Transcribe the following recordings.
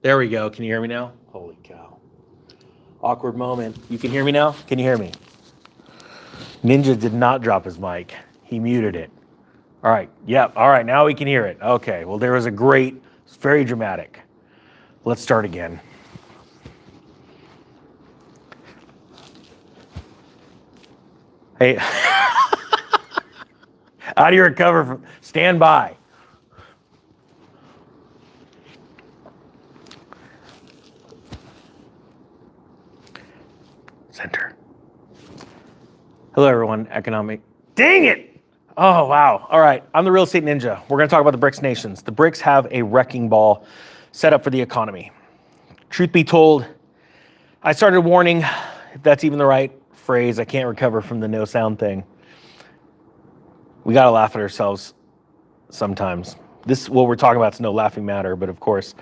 There we go. Can you hear me now? Holy cow. Awkward moment. You can hear me now? Can you hear me? Ninja did not drop his mic. He muted it. All right. Yep. All right. Now we can hear it. Okay. Well, there was a great, it's very dramatic. Let's start again. Hey, how do you recover from, stand by. Center. Hello, everyone. Economic. Dang it! Oh, wow. All right. I'm the Real Estate Ninja. We're going to talk about the BRICS nations. The BRICS have a wrecking ball set up for the economy. Truth be told, I started warning, if that's even the right phrase, I can't recover from the no sound thing. We got to laugh at ourselves sometimes. This, what we're talking about, is no laughing matter, but of course,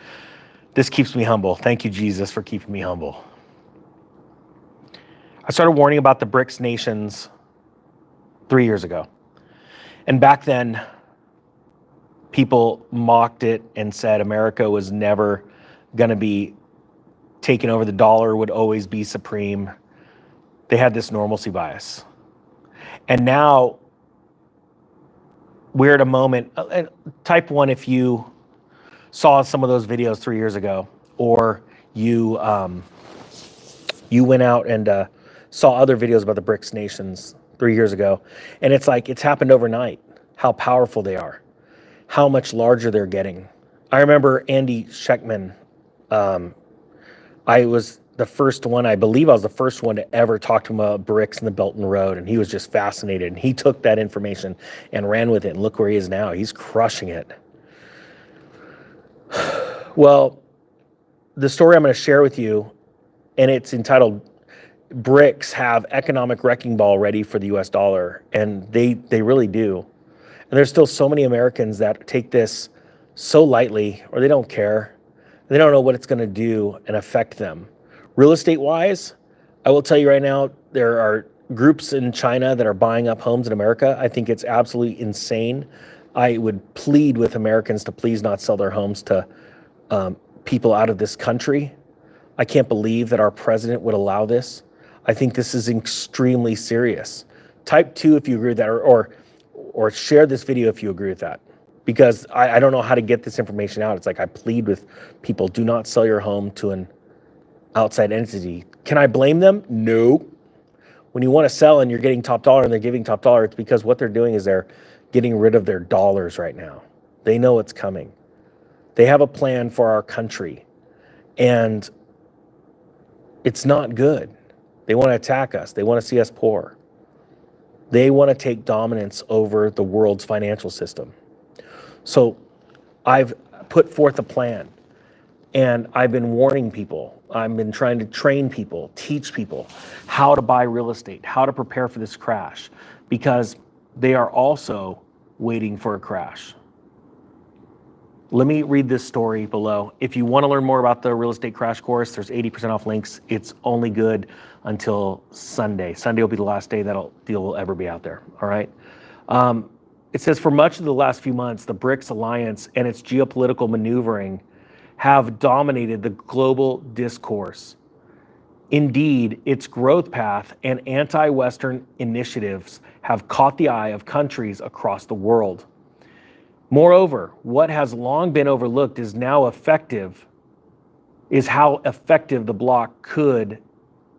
this keeps me humble. Thank you, Jesus, for keeping me humble. I started warning about the BRICS nations 3 years ago. And back then, people mocked it and said America was never going to be taken over. The dollar would always be supreme. They had this normalcy bias. And now we're at a moment, type 1 if you saw some of those videos 3 years ago, or you went out and saw other videos about the BRICS nations 3 years ago. And it's like, it's happened overnight, how powerful they are, how much larger they're getting. I remember Andy Schectman. I was the first one, I believe I was the first one to ever talk to him about BRICS and the Belt and Road. And he was just fascinated. And he took that information and ran with it. And look where he is now. He's crushing it. Well, the story I'm going to share with you, and it's entitled, BRICS have economic wrecking ball ready for the US dollar. And they really do. And there's still so many Americans that take this so lightly, or they don't care. They don't know what it's going to do and affect them. Real estate wise, I will tell you right now, there are groups in China that are buying up homes in America. I think it's absolutely insane. I would plead with Americans to please not sell their homes to people out of this country. I can't believe that our president would allow this. I think this is extremely serious. Type 2 if you agree with that, or share this video if you agree with that. Because I don't know how to get this information out. It's like I plead with people, do not sell your home to an outside entity. Can I blame them? No. When you want to sell and you're getting top dollar and they're giving top dollar, it's because what they're doing is they're getting rid of their dollars right now. They know it's coming. They have a plan for our country. And it's not good. They want to attack us. They want to see us poor. They want to take dominance over the world's financial system. So I've put forth a plan, and I've been warning people. I've been trying to train people, teach people how to buy real estate, how to prepare for this crash, because they are also waiting for a crash. Let me read this story below. If you want to learn more about the real estate crash course, there's 80% off links. It's only good until Sunday. Sunday will be the last day that deal will ever be out there. All right. It says, for much of the last few months, the BRICS alliance and its geopolitical maneuvering have dominated the global discourse. Indeed, its growth path and anti-Western initiatives have caught the eye of countries across the world. Moreover, what has long been overlooked is how effective the bloc could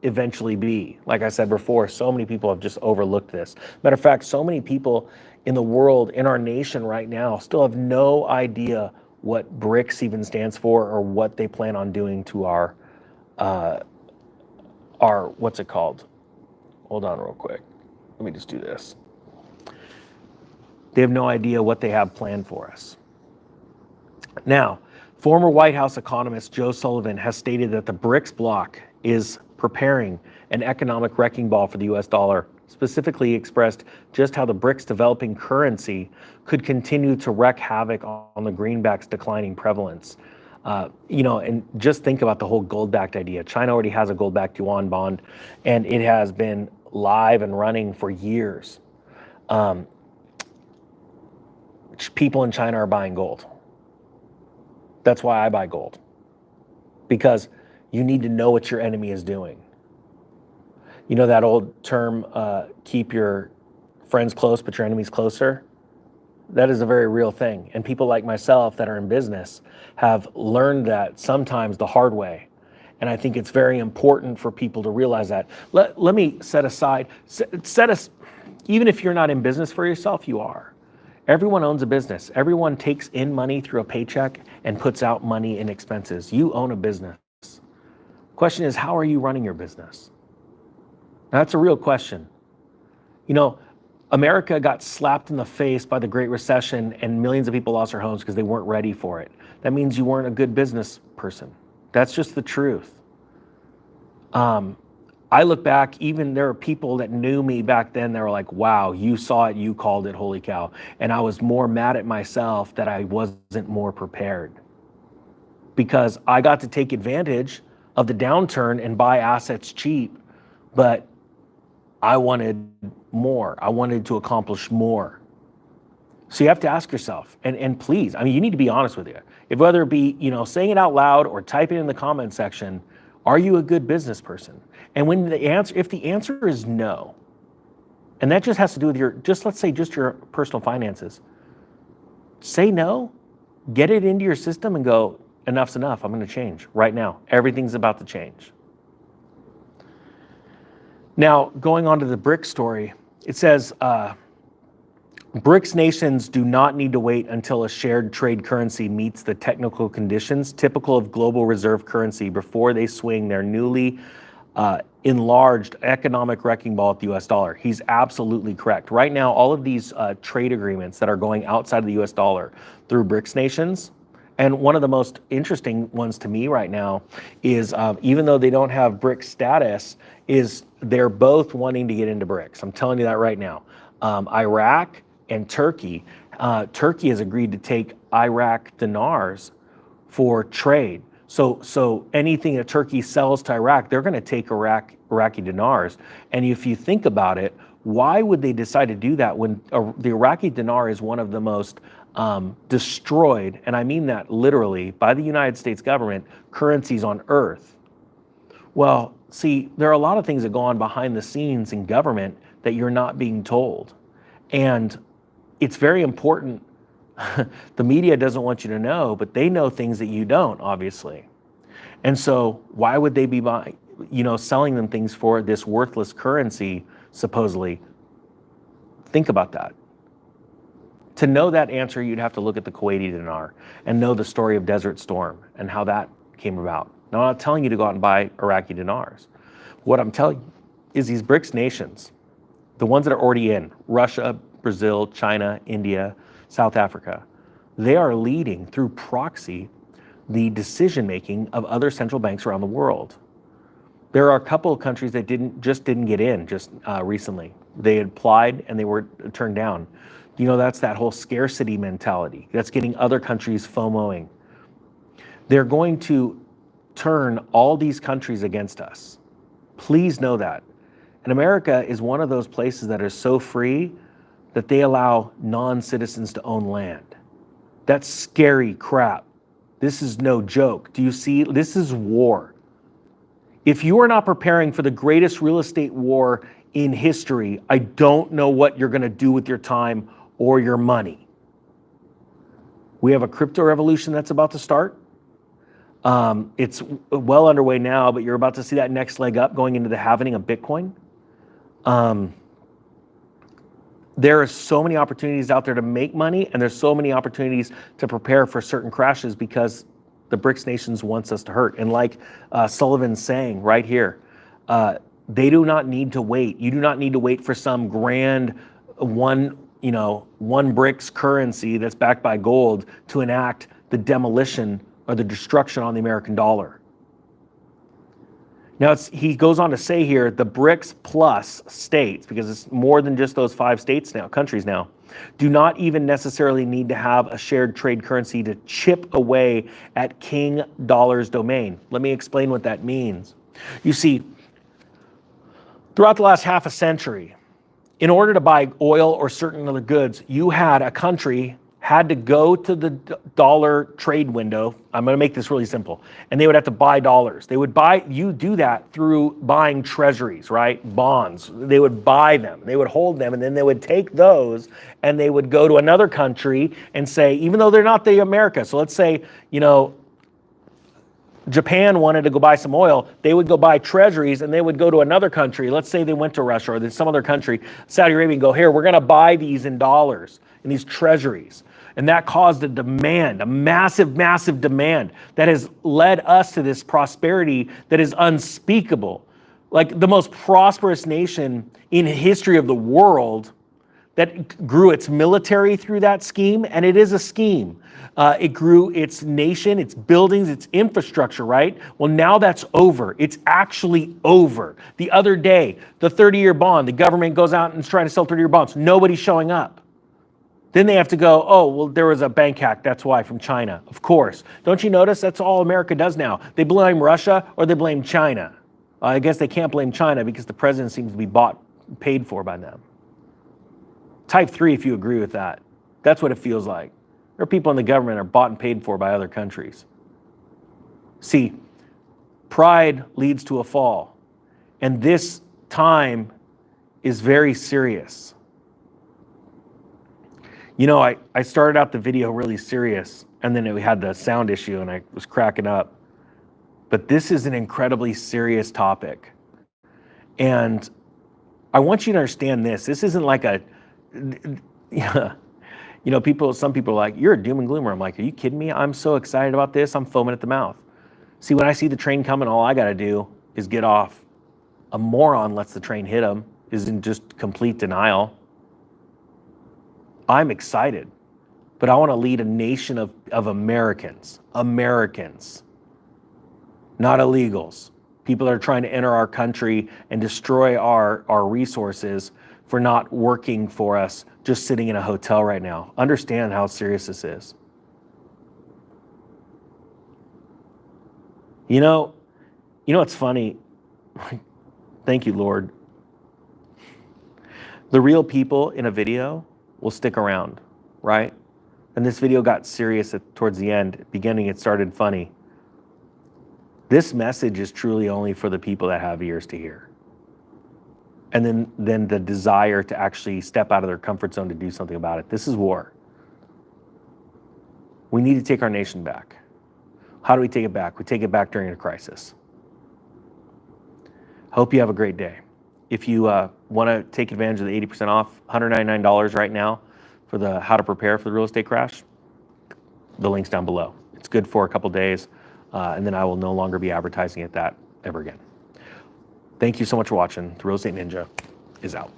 eventually be. Like I said before, so many people have just overlooked this. Matter of fact, so many people in the world, in our nation right now, still have no idea what BRICS even stands for or what they plan on doing to our what's it called? Hold on real quick. Let me just do this. They have no idea what they have planned for us. Now, former White House economist Joe Sullivan has stated that the BRICS bloc is preparing an economic wrecking ball for the US dollar, specifically expressed just how the BRICS developing currency could continue to wreak havoc on the greenback's declining prevalence. And just think about the whole gold-backed idea. China already has a gold-backed yuan bond, and it has been live and running for years. People in China are buying gold. That's why I buy gold. because you need to know what your enemy is doing. You know that old term, keep your friends close, but your enemies closer? That is a very real thing. And people like myself that are in business have learned that sometimes the hard way. And I think it's very important for people to realize that. Let me set aside, even if you're not in business for yourself, you are. Everyone owns a business. Everyone takes in money through a paycheck and puts out money in expenses. You own a business. Question is, how are you running your business? That's a real question. You know, America got slapped in the face by the Great Recession and millions of people lost their homes because they weren't ready for it. That means you weren't a good business person. That's just the truth. I look back, even there are people that knew me back then, they were like, wow, you saw it, you called it, holy cow. And I was more mad at myself that I wasn't more prepared, because I got to take advantage of the downturn and buy assets cheap, but I wanted more. I wanted to accomplish more. So you have to ask yourself, and please, I mean, you need to be honest with you. If whether it be, you know, saying it out loud or typing it in the comment section, are you a good business person? And when the answer, if the answer is no, and that just has to do with your, just let's say just your personal finances, say no, get it into your system and go, enough's enough, I'm gonna change right now. Everything's about to change. Now, going on to the BRICS story, it says, BRICS nations do not need to wait until a shared trade currency meets the technical conditions typical of global reserve currency before they swing their newly enlarged economic wrecking ball at the US dollar. He's absolutely correct. Right now, all of these trade agreements that are going outside of the US dollar through BRICS nations, and one of the most interesting ones to me right now is, even though they don't have BRICS status, is they're both wanting to get into BRICS. I'm telling you that right now. Iraq and Turkey. Turkey has agreed to take Iraq dinars for trade. So anything that Turkey sells to Iraq, they're going to take Iraqi dinars. And if you think about it, why would they decide to do that when the Iraqi dinar is one of the most destroyed, and I mean that literally, by the United States government, currencies on earth? Well, see, there are a lot of things that go on behind the scenes in government that you're not being told. And it's very important. The media doesn't want you to know, but they know things that you don't, obviously. And so why would they be buying, you know, selling them things for this worthless currency, supposedly? Think about that. To know that answer, you'd have to look at the Kuwaiti dinar and know the story of Desert Storm and how that came about. Now, I'm not telling you to go out and buy Iraqi dinars. What I'm telling you is these BRICS nations, the ones that are already in, Russia, Brazil, China, India, South Africa, they are leading through proxy the decision-making of other central banks around the world. There are a couple of countries that didn't get in recently. They had applied and they were turned down. You know, that's that whole scarcity mentality that's getting other countries FOMOing. They're going to turn all these countries against us. Please know that. And America is one of those places that is so free that they allow non-citizens to own land. That's scary crap. This is no joke. Do you see? This is war. If you are not preparing for the greatest real estate war in history, I don't know what you're going to do with your time or your money. We have a crypto revolution that's about to start. It's well underway now, but you're about to see that next leg up going into the halvening of Bitcoin. There are so many opportunities out there to make money, and there's so many opportunities to prepare for certain crashes because the BRICS nations wants us to hurt. And like Sullivan's saying right here, they do not need to wait. You do not need to wait for some grand one BRICS currency that's backed by gold to enact the demolition or the destruction on the American dollar. Now, he goes on to say here, the BRICS plus states, because it's more than just those 5 states now, countries now, do not even necessarily need to have a shared trade currency to chip away at King Dollar's domain. Let me explain what that means. You see, throughout the last half a century, in order to buy oil or certain other goods, you had a country had to go to the dollar trade window. I'm going to make this really simple. And they would have to buy dollars. They would buy, you do that through buying treasuries, right? Bonds. They would buy them. They would hold them, and then they would take those and they would go to another country and say, even though they're not the America. So let's say, you know, Japan wanted to go buy some oil, they would go buy treasuries and they would go to another country. Let's say they went to Russia or some other country, Saudi Arabia, and go, here, we're going to buy these in dollars, in these treasuries. And that caused a demand, a massive, massive demand that has led us to this prosperity that is unspeakable. Like the most prosperous nation in history of the world that grew its military through that scheme, and it is a scheme. It grew its nation, its buildings, its infrastructure, right? Well, now that's over. It's actually over. The other day, the 30-year bond, the government goes out and is trying to sell 30-year bonds. Nobody's showing up. Then they have to go, oh, well, there was a bank hack, that's why, from China. Of course. Don't you notice that's all America does now? They blame Russia or they blame China. I guess they can't blame China because the president seems to be paid for by them. Type 3 if you agree with that. That's what it feels like. There are people in the government are bought and paid for by other countries. See, pride leads to a fall. And this time is very serious. You know, I started out the video really serious, and then we had the sound issue and I was cracking up. But this is an incredibly serious topic. And I want you to understand this. This isn't like a, you know, some people are like, you're a doom and gloomer. I'm like, are you kidding me? I'm so excited about this. I'm foaming at the mouth. See, when I see the train coming, all I got to do is get off. A moron lets the train hit him, is in just complete denial. I'm excited, but I want to lead a nation of Americans, not illegals. People that are trying to enter our country and destroy our resources for not working for us, just sitting in a hotel right now. Understand how serious this is. You know what's funny? Thank you, Lord. The real people in a video will stick around, right? And this video got serious towards the end. Beginning, it started funny. This message is truly only for the people that have ears to hear. And then the desire to actually step out of their comfort zone to do something about it. This is war. We need to take our nation back. How do we take it back? We take it back during a crisis. Hope you have a great day. If you want to take advantage of the 80% off, $199 right now for the how to prepare for the real estate crash, the link's down below. It's good for a couple days, and then I will no longer be advertising it that ever again. Thank you so much for watching. The Real Estate Ninja is out.